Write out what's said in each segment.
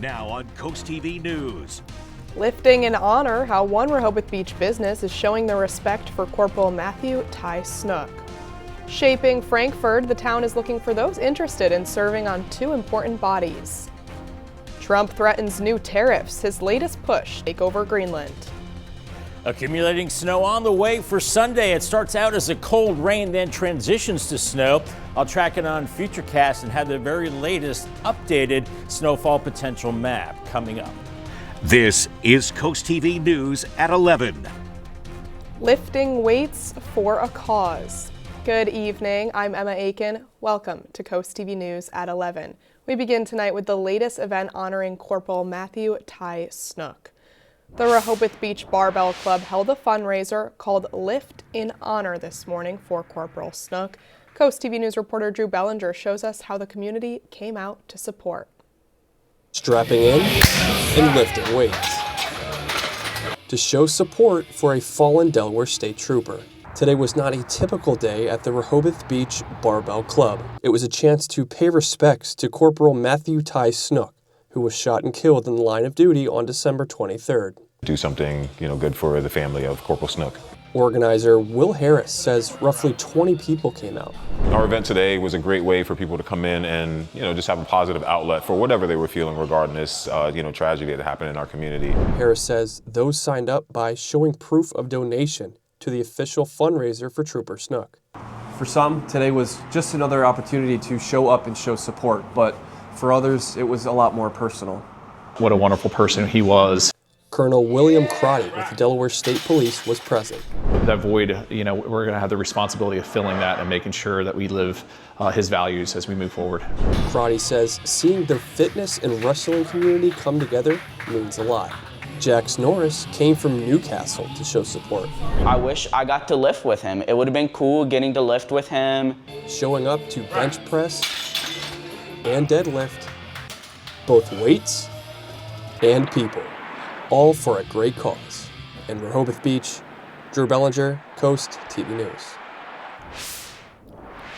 Now on CoastTV News. Lifting in honor how one Rehoboth Beach business is showing their respect for Corporal Matthew Snook. Shaping Frankfurt, the town is looking for those interested in serving on two important bodies. Trump threatens new tariffs, his latest push to take over Greenland. Accumulating snow on the way for Sunday. It starts out as a cold rain, then transitions to snow. I'll track it on FutureCast and have the very latest updated snowfall potential map coming up. This is CoastTV News at 11. Lifting weights for a cause. Good evening, I'm Emma Aiken. Welcome to CoastTV News at 11. We begin tonight with the latest event honoring Corporal Matthew Snook. The Rehoboth Beach Barbell Club held a fundraiser called Lift in Honor this morning for Corporal Snook. CoastTV News reporter Drew Bellinger shows us how the community came out to support. Strapping in and lifting weights to show support for a fallen Delaware State Trooper. Today was not a typical day at the Rehoboth Beach Barbell Club. It was a chance to pay respects to Corporal Matthew Snook, who was shot and killed in the line of duty on December 23rd. Do something, good for the family of Corporal Snook. Organizer Will Harris says roughly 20 people came out. Our event today was a great way for people to come in and, just have a positive outlet for whatever they were feeling regarding this, tragedy that happened in our community. Harris says those signed up by showing proof of donation to the official fundraiser for Trooper Snook. For some, today was just another opportunity to show up and show support, but for others, it was a lot more personal. What a wonderful person he was. Colonel William Crotty with the Delaware State Police was present. That void, we're going to have the responsibility of filling that and making sure that we live his values as we move forward. Crotty says seeing the fitness and wrestling community come together means a lot. Jax Norris came from Newcastle to show support. I wish I got to lift with him. It would have been cool getting to lift with him. Showing up to bench press and deadlift, both weights and people, all for a great cause. In Rehoboth Beach, Drew Bellinger, CoastTV News.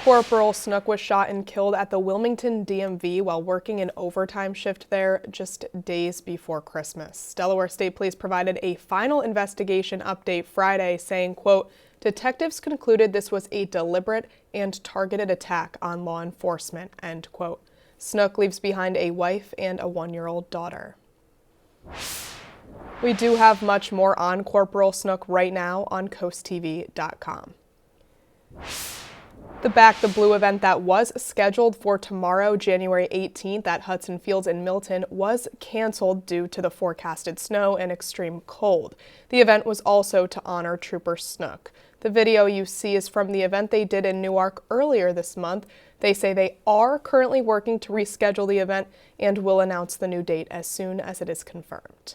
Corporal Snook was shot and killed at the Wilmington DMV while working an overtime shift there just days before Christmas. Delaware State Police provided a final investigation update Friday saying, quote, detectives concluded this was a deliberate and targeted attack on law enforcement, end quote. Snook leaves behind a wife and a 1-year-old daughter. We do have much more on Corporal Snook right now on CoastTV.com. The Back the Blue event that was scheduled for tomorrow, January 18th at Hudson Fields in Milton was canceled due to the forecasted snow and extreme cold. The event was also to honor Trooper Snook. The video you see is from the event they did in Newark earlier this month. They say they are currently working to reschedule the event and will announce the new date as soon as it is confirmed.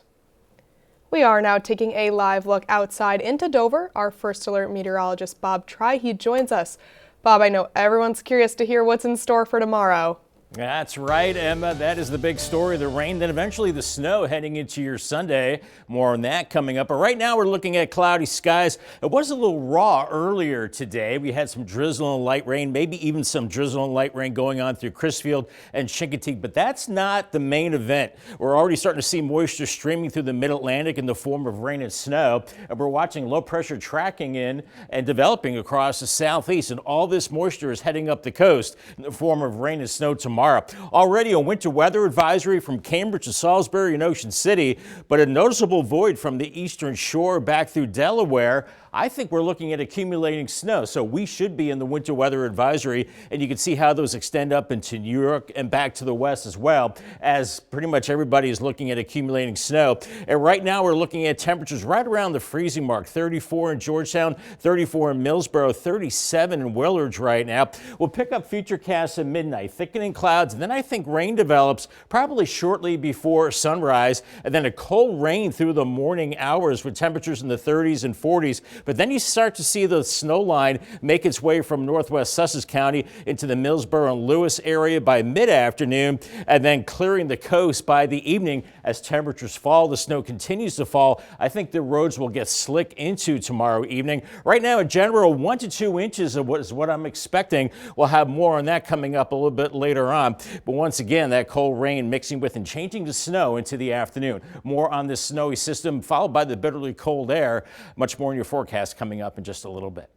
We are now taking a live look outside into Dover. Our First Alert meteorologist Bob Tryhe joins us. Bob, I know everyone's curious to hear what's in store for tomorrow. That's right, Emma. That is the big story. The rain, then eventually the snow heading into your Sunday. More on that coming up. But right now we're looking at cloudy skies. It was a little raw earlier today. We had some drizzle and light rain, maybe even some drizzle and light rain going on through Crisfield and Chincoteague. But that's not the main event. We're already starting to see moisture streaming through the mid-Atlantic in the form of rain and snow. And we're watching low pressure tracking in and developing across the southeast. And all this moisture is heading up the coast in the form of rain and snow tomorrow. Already a winter weather advisory from Cambridge to Salisbury and Ocean City, but a noticeable void from the eastern shore back through Delaware. I think we're looking at accumulating snow, so we should be in the winter weather advisory, and you can see how those extend up into New York and back to the west as well, as pretty much everybody is looking at accumulating snow. And right now we're looking at temperatures right around the freezing mark, 34 in Georgetown, 34 in Millsboro, 37 in Willards right now. We'll pick up Futurecasts at midnight, thickening clouds, and then I think rain develops probably shortly before sunrise, and then a cold rain through the morning hours with temperatures in the 30s and 40s but then you start to see the snow line make its way from northwest Sussex County into the Millsboro and Lewis area by mid-afternoon, and then clearing the coast by the evening. As temperatures fall, the snow continues to fall. I think the roads will get slick into tomorrow evening. Right now, in general, 1 to 2 inches is what I'm expecting. We'll have more on that coming up a little bit later on. But once again, that cold rain mixing with and changing to snow into the afternoon. More on this snowy system, followed by the bitterly cold air. Much more in your forecast coming up in just a little bit.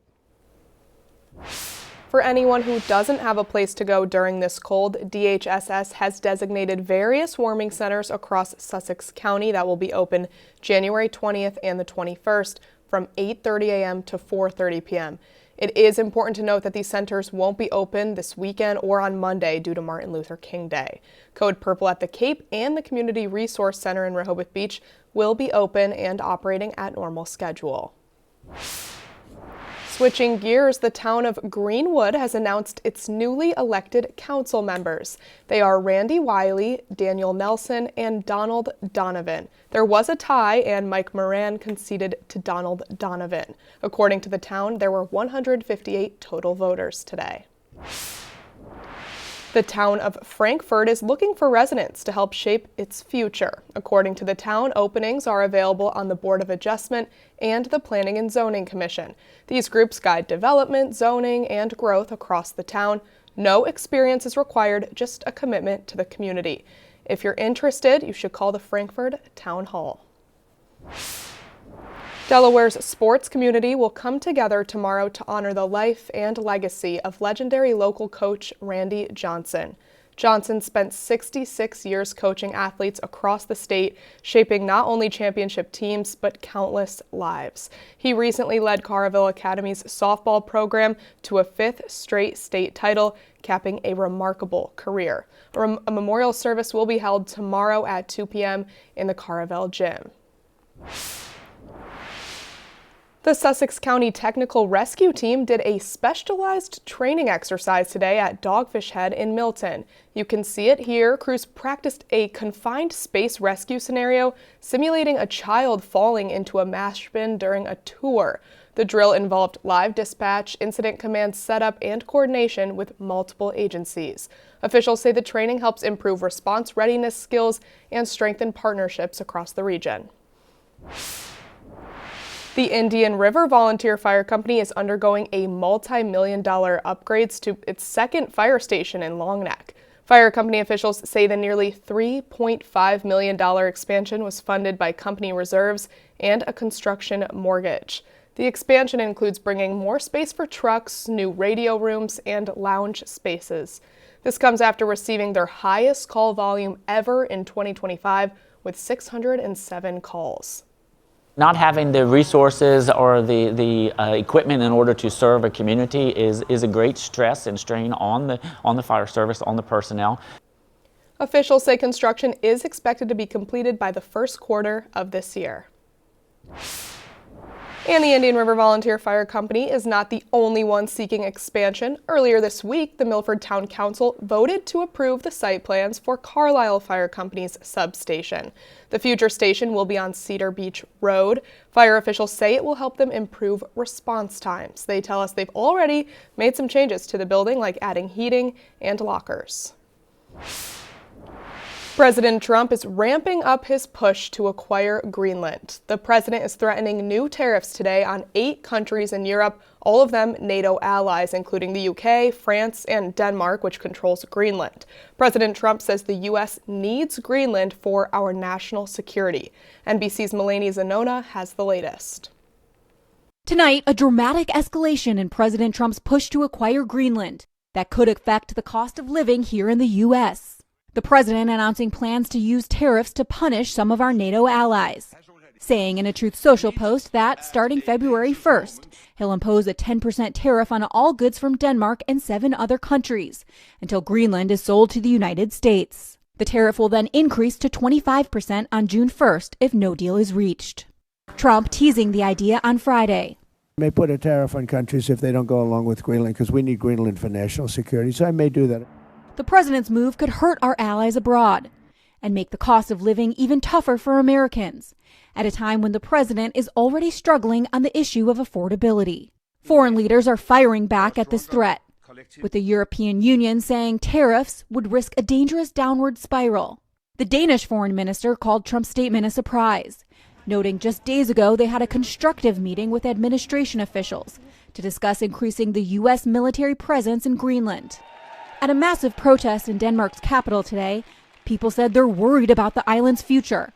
For anyone who doesn't have a place to go during this cold, DHSS has designated various warming centers across Sussex County that will be open January 20th and the 21st from 8:30 a.m. to 4:30 p.m. It is important to note that these centers won't be open this weekend or on Monday due to Martin Luther King Day. Code Purple at the Cape and the Community Resource Center in Rehoboth Beach will be open and operating at normal schedule. Switching gears, the town of Greenwood has announced its newly elected council members. They are Randy Wiley, Daniel Nelson, and Donald Donovan. There was a tie, and Mike Moran conceded to Donald Donovan. According to the town, there were 158 total voters today. The town of Frankfort is looking for residents to help shape its future. According to the town, openings are available on the Board of Adjustment and the Planning and Zoning Commission. These groups guide development, zoning, and growth across the town. No experience is required, just a commitment to the community. If you're interested, you should call the Frankfort Town Hall. Delaware's sports community will come together tomorrow to honor the life and legacy of legendary local coach Randy Johnson. Johnson spent 66 years coaching athletes across the state, shaping not only championship teams, but countless lives. He recently led Caraville Academy's softball program to a 5th straight state title, capping a remarkable career. A memorial service will be held tomorrow at 2 p.m. in the Caraville Gym. The Sussex County Technical Rescue Team did a specialized training exercise today at Dogfish Head in Milton. You can see it here. Crews practiced a confined space rescue scenario, simulating a child falling into a mash bin during a tour. The drill involved live dispatch, incident command setup, and coordination with multiple agencies. Officials say the training helps improve response readiness skills and strengthen partnerships across the region. The Indian River Volunteer Fire Company is undergoing a multi-million-dollar upgrades to its second fire station in Long Neck. Fire company officials say the nearly $3.5 million expansion was funded by company reserves and a construction mortgage. The expansion includes bringing more space for trucks, new radio rooms, and lounge spaces. This comes after receiving their highest call volume ever in 2025 with 607 calls. Not having the resources or the equipment in order to serve a community is a great stress and strain on the fire service, on the personnel. Officials say construction is expected to be completed by the first quarter of this year. And the Indian River Volunteer Fire Company is not the only one seeking expansion. Earlier this week, the Milford Town Council voted to approve the site plans for Carlisle Fire Company's substation. The future station will be on Cedar Beach Road. Fire officials say it will help them improve response times. They tell us they've already made some changes to the building, like adding heating and lockers. President Trump is ramping up his push to acquire Greenland. The president is threatening new tariffs today on 8 countries in Europe, all of them NATO allies, including the UK, France, and Denmark, which controls Greenland. President Trump says the U.S. needs Greenland for our national security. NBC's Melanie Zanona has the latest. Tonight, a dramatic escalation in President Trump's push to acquire Greenland that could affect the cost of living here in the U.S. The president announcing plans to use tariffs to punish some of our NATO allies, saying in a Truth Social post that starting February 1st, he'll impose a 10% tariff on all goods from Denmark and 7 other countries until Greenland is sold to the United States. The tariff will then increase to 25% on June 1st if no deal is reached. Trump teasing the idea on Friday. May put a tariff on countries if they don't go along with Greenland because we need Greenland for national security, so I may do that. The president's move could hurt our allies abroad, and make the cost of living even tougher for Americans, at a time when the president is already struggling on the issue of affordability. Foreign leaders are firing back at this threat, with the European Union saying tariffs would risk a dangerous downward spiral. The Danish foreign minister called Trump's statement a surprise, noting just days ago they had a constructive meeting with administration officials to discuss increasing the U.S. military presence in Greenland. At a massive protest in Denmark's capital today, people said they're worried about the island's future.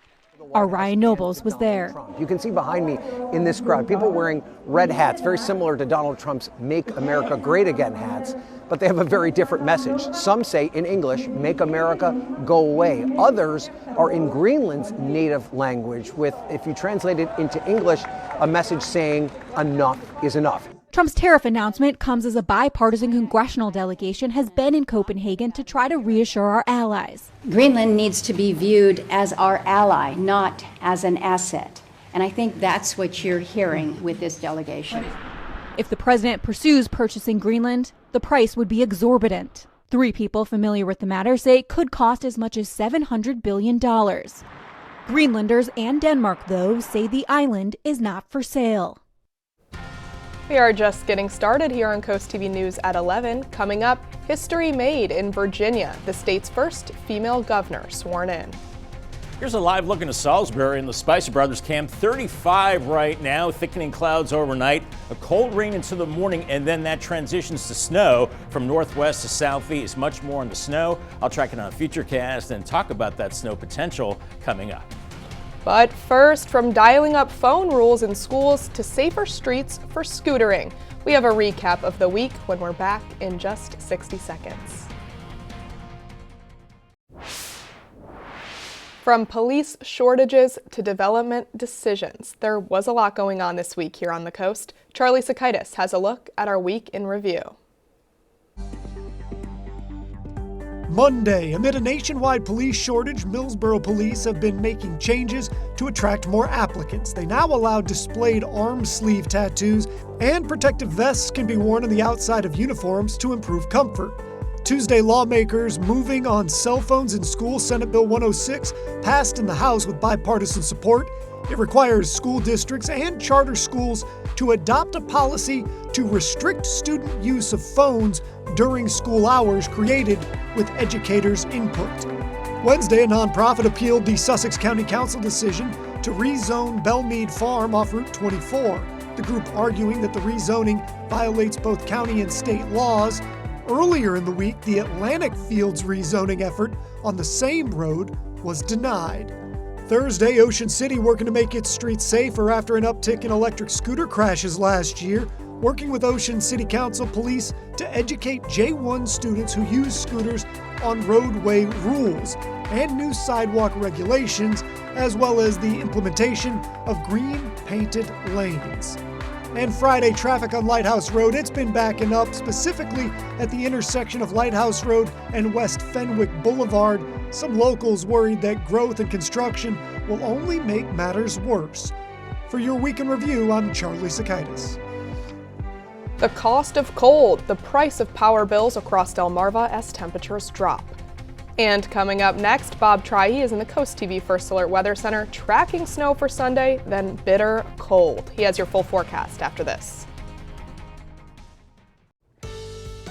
Our Ryan Nobles was there. You can see behind me in this crowd, people wearing red hats, very similar to Donald Trump's Make America Great Again hats, but they have a very different message. Some say in English, Make America Go Away. Others are in Greenland's native language with, if you translate it into English, a message saying enough is enough. Trump's tariff announcement comes as a bipartisan congressional delegation has been in Copenhagen to try to reassure our allies. Greenland needs to be viewed as our ally, not as an asset. And I think that's what you're hearing with this delegation. If the president pursues purchasing Greenland, the price would be exorbitant. 3 people familiar with the matter say it could cost as much as $700 billion. Greenlanders and Denmark, though, say the island is not for sale. We are just getting started here on CoastTV News at 11. Coming up, history made in Virginia, the state's first female governor sworn in. Here's a live look into Salisbury and the Spicer Brothers camp. 35 right now, thickening clouds overnight, a cold rain into the morning, and then that transitions to snow from northwest to southeast. Much more on the snow. I'll track it on a future cast and talk about that snow potential coming up. But first, from dialing up phone rules in schools to safer streets for scootering, we have a recap of the week when we're back in just 60 seconds. From police shortages to development decisions, there was a lot going on this week here on the coast. Charlie Sakaitis has a look at our week in review. Monday, amid a nationwide police shortage, Millsboro police have been making changes to attract more applicants. They now allow displayed arm sleeve tattoos, and protective vests can be worn on the outside of uniforms to improve comfort. Tuesday, lawmakers moving on cell phones in school. Senate Bill 106 passed in the House with bipartisan support. It requires school districts and charter schools to adopt a policy to restrict student use of phones during school hours, created with educators' input. Wednesday, a nonprofit appealed the Sussex County Council decision to rezone Belmead Farm off Route 24. The group arguing that the rezoning violates both county and state laws. Earlier in the week, the Atlantic Fields rezoning effort on the same road was denied. Thursday, Ocean City working to make its streets safer after an uptick in electric scooter crashes last year, working with Ocean City Council police to educate J1 students who use scooters on roadway rules and new sidewalk regulations, as well as the implementation of green painted lanes. And Friday, traffic on Lighthouse Road, it's been backing up, specifically at the intersection of Lighthouse Road and West Fenwick Boulevard. Some locals worried that growth and construction will only make matters worse. For your Week in Review, I'm Charlie Sakaitis. The cost of cold, the price of power bills across Delmarva as temperatures drop. And coming up next, Bob Trihey is in the CoastTV First Alert Weather Center tracking snow for Sunday, then bitter cold. He has your full forecast after this.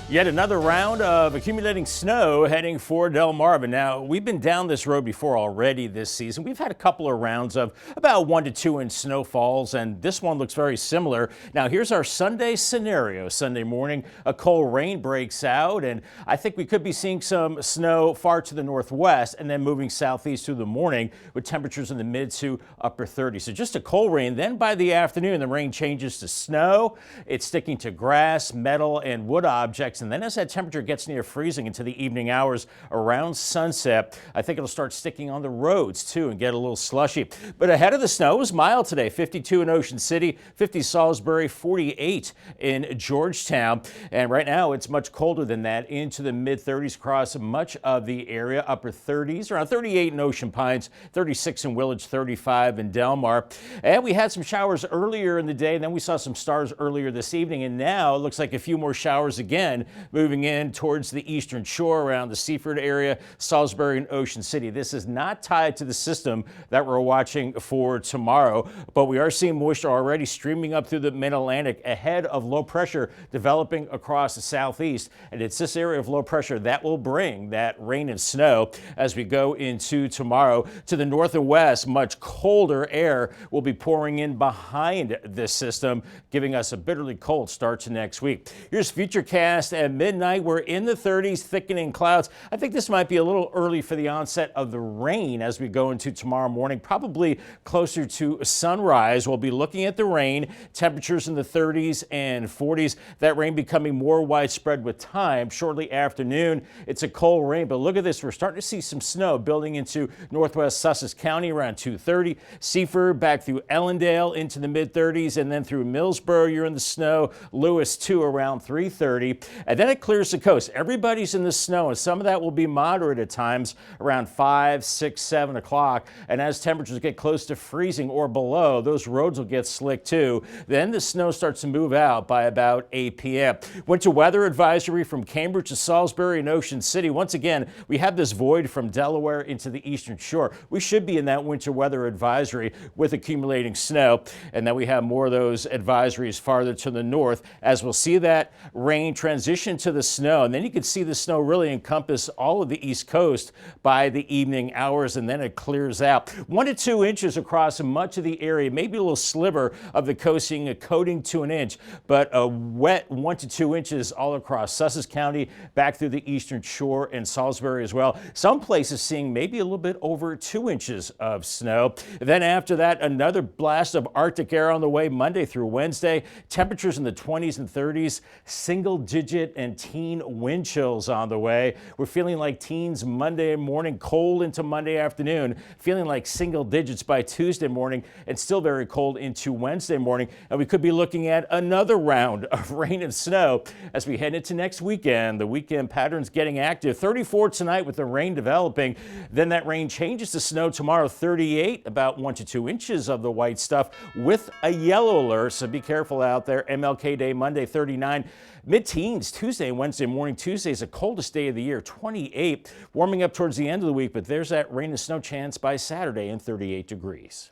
Yet another round of accumulating snow heading for Delmarva. Now, we've been down this road before already this season. We've had a couple of rounds of about 1 to 2 inch snowfalls, and this one looks very similar. Now, here's our Sunday scenario. Sunday morning, a cold rain breaks out, and I think we could be seeing some snow far to the northwest and then moving southeast through the morning with temperatures in the mid to upper 30s. So just a cold rain. Then by the afternoon, the rain changes to snow. It's sticking to grass, metal, and wood objects. And then as that temperature gets near freezing into the evening hours around sunset, I think it'll start sticking on the roads too and get a little slushy. But ahead of the snow, it was mild today. 52 in Ocean City, 50 Salisbury, 48 in Georgetown. And right now it's much colder than that, into the mid 30s across much of the area, upper 30s, around 38 in Ocean Pines, 36 in Willage, 35 in Delmar. And we had some showers earlier in the day, and then we saw some stars earlier this evening, and now it looks like a few more showers again again, moving in towards the eastern shore around the Seaford area, Salisbury and Ocean City. This is not tied to the system that we're watching for tomorrow, but we are seeing moisture already streaming up through the mid-Atlantic ahead of low pressure developing across the southeast. And it's this area of low pressure that will bring that rain and snow as we go into tomorrow. To the north and west, much colder air will be pouring in behind this system, giving us a bitterly cold start to next week. Here's Futurecast at midnight. We're in the 30s, thickening clouds. I think this might be a little early for the onset of the rain as we go into tomorrow morning, probably closer to sunrise. We'll be looking at the rain, temperatures in the 30s and 40s. That rain becoming more widespread with time. Shortly afternoon, it's a cold rain, but look at this. We're starting to see some snow building into northwest Sussex County around 2:30. Seaford back through Ellendale into the mid-30s, and then through Millsboro, you're in the snow. Lewis, too, around 3:30. And then it clears the coast. Everybody's in the snow, and some of that will be moderate at times around 5, 6, 7 o'clock. And as temperatures get close to freezing or below, those roads will get slick, too. Then the snow starts to move out by about 8 p.m. Winter weather advisory from Cambridge to Salisbury and Ocean City. Once again, we have this void from Delaware into the eastern shore. We should be in that winter weather advisory with accumulating snow. And then we have more of those advisories farther to the north as we'll see that rain transition to the snow. And then you can see the snow really encompass all of the East Coast by the evening hours, and then it clears out. 1 to 2 inches across much of the area, maybe a little sliver of the coast seeing a coating to an inch, but a wet 1 to 2 inches all across Sussex County, back through the eastern shore and Salisbury as well. Some places seeing maybe a little bit over 2 inches of snow. Then after that, another blast of Arctic air on the way Monday through Wednesday. Temperatures in the 20s and 30s, single digit and teen wind chills on the way. We're feeling like teens Monday morning, cold into Monday afternoon, feeling like single digits by Tuesday morning, and still very cold into Wednesday morning. And we could be looking at another round of rain and snow as we head into next weekend. The weekend pattern's getting active. 34 tonight with the rain developing. Then that rain changes to snow tomorrow, 38, about 1 to 2 inches of the white stuff with a yellow alert. So be careful out there. MLK Day Monday, 39. Mid-teens Tuesday and Wednesday morning. Tuesday is the coldest day of the year, 28. Warming up towards the end of the week, but there's that rain and snow chance by Saturday and 38 degrees.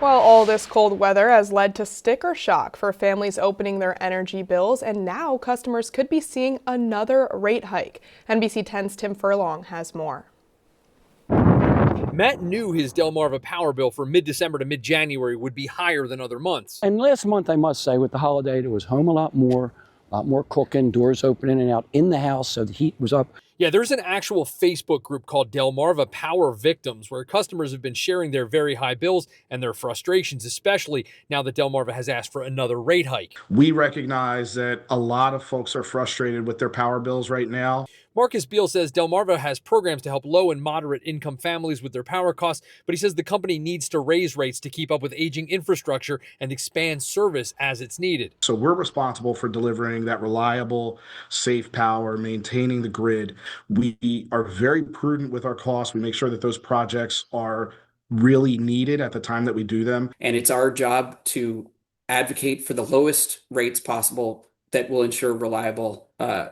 Well, all this cold weather has led to sticker shock for families opening their energy bills, and now customers could be seeing another rate hike. NBC 10's Tim Furlong has more. Matt knew his Delmarva power bill for mid-December to mid-January would be higher than other months. And last month, I must say, with the holiday, there was home a lot more cooking, doors open in and out in the house, so the heat was up. Yeah, there's an actual Facebook group called Delmarva Power Victims where customers have been sharing their very high bills and their frustrations, especially now that Delmarva has asked for another rate hike. We recognize that a lot of folks are frustrated with their power bills right now. Marcus Beal says Delmarva has programs to help low and moderate income families with their power costs, but he says the company needs to raise rates to keep up with aging infrastructure and expand service as it's needed. So we're responsible for delivering that reliable, safe power, maintaining the grid. We are very prudent with our costs. We make sure that those projects are really needed at the time that we do them. And it's our job to advocate for the lowest rates possible that will ensure reliable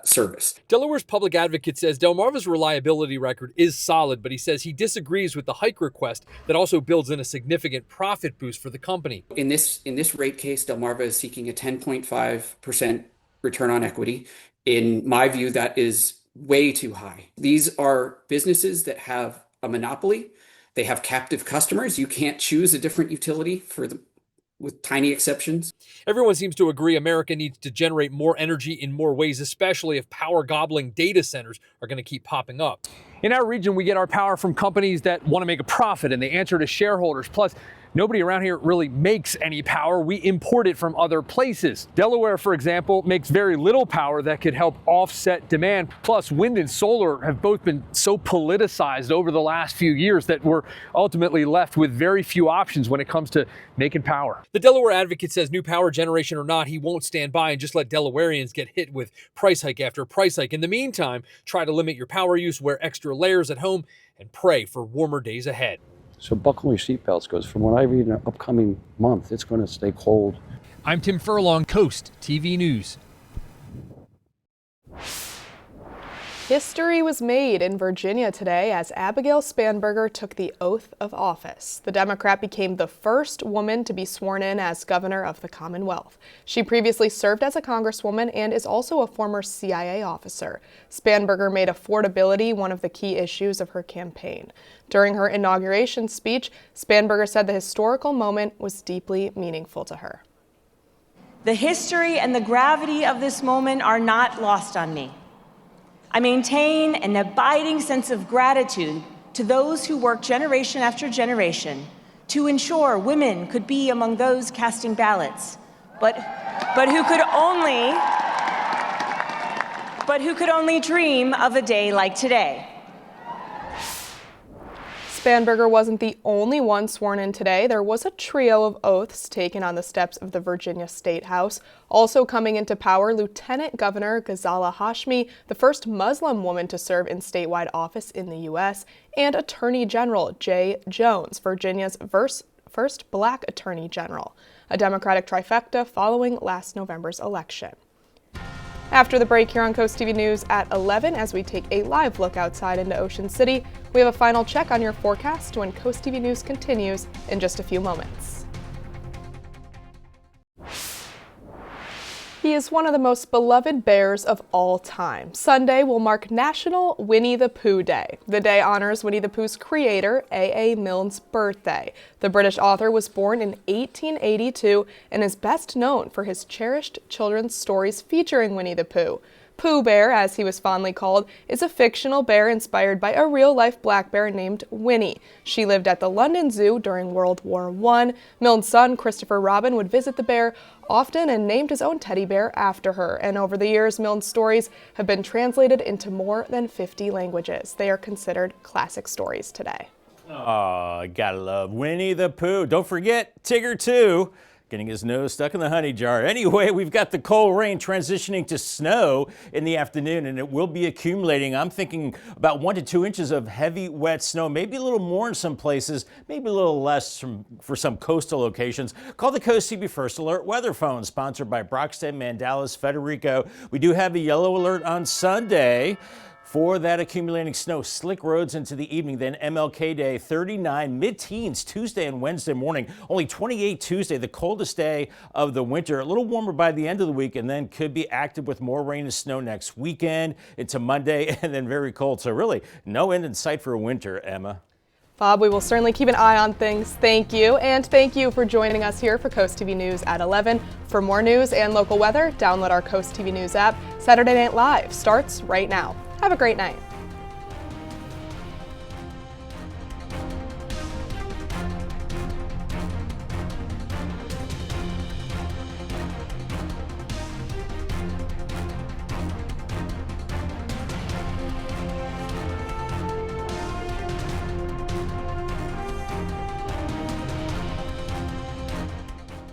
service. Delaware's public advocate says Delmarva's reliability record is solid, but he says he disagrees with the hike request that also builds in a significant profit boost for the company. In this rate case, Delmarva is seeking a 10.5% return on equity. In my view, that is way too high. These are businesses that have a monopoly. They have captive customers. You can't choose a different utility for them, with tiny exceptions. Everyone seems to agree America needs to generate more energy in more ways, especially if power-gobbling data centers are going to keep popping up. In our region, we get our power from companies that want to make a profit, and they answer to shareholders. Plus, nobody around here really makes any power. We import it from other places. Delaware, for example, makes very little power that could help offset demand. Plus, wind and solar have both been so politicized over the last few years that we're ultimately left with very few options when it comes to making power. The Delaware advocate says new power generation or not, he won't stand by and just let Delawareans get hit with price hike after price hike. In the meantime, try to limit your power use, wear extra layers at home, and pray for warmer days ahead. So buckle your seatbelts, because from what I read in the upcoming month, it's going to stay cold. I'm Tim Furlong, Coast TV News. History was made in Virginia today as Abigail Spanberger took the oath of office. The Democrat became the first woman to be sworn in as governor of the Commonwealth. She previously served as a congresswoman and is also a former CIA officer. Spanberger made affordability one of the key issues of her campaign. During her inauguration speech, Spanberger said the historical moment was deeply meaningful to her. The history and the gravity of this moment are not lost on me. I maintain an abiding sense of gratitude to those who worked generation after generation to ensure women could be among those casting ballots, but who could only dream of a day like today. Spanberger wasn't the only one sworn in today. There was a trio of oaths taken on the steps of the Virginia State House. Also coming into power, Lieutenant Governor Ghazala Hashmi, the first Muslim woman to serve in statewide office in the U.S., and Attorney General Jay Jones, Virginia's first black Attorney General, a Democratic trifecta following last November's election. After the break here on Coast TV News at 11, as we take a live look outside into Ocean City, we have a final check on your forecast when Coast TV News continues in just a few moments. He is one of the most beloved bears of all time. Sunday will mark National Winnie the Pooh Day. The day honors Winnie the Pooh's creator, A.A. Milne's birthday. The British author was born in 1882 and is best known for his cherished children's stories featuring Winnie the Pooh. Pooh Bear, as he was fondly called, is a fictional bear inspired by a real-life black bear named Winnie. She lived at the London Zoo during World War I. Milne's son, Christopher Robin, would visit the bear often and named his own teddy bear after her. And over the years, Milne's stories have been translated into more than 50 languages. They are considered classic stories today. Oh, gotta love Winnie the Pooh. Don't forget Tigger too. Getting his nose stuck in the honey jar. Anyway, we've got the cold rain transitioning to snow in the afternoon, and it will be accumulating. I'm thinking about 1 to 2 inches of heavy, wet snow, maybe a little more in some places, maybe a little less for some coastal locations. Call the Coast TV First Alert Weather Phone, sponsored by Brockstead, Mandalis, Federico. We do have a yellow alert on Sunday for that accumulating snow. Slick roads into the evening, then MLK Day, 39, mid-teens Tuesday and Wednesday morning. Only 28 Tuesday, the coldest day of the winter. A little warmer by the end of the week, and then could be active with more rain and snow next weekend into Monday, and then very cold. So really, no end in sight for winter, Emma. Bob, we will certainly keep an eye on things. Thank you. And thank you for joining us here for Coast TV News at 11. For more news and local weather, download our Coast TV News app. Saturday Night Live starts right now. Have a great night.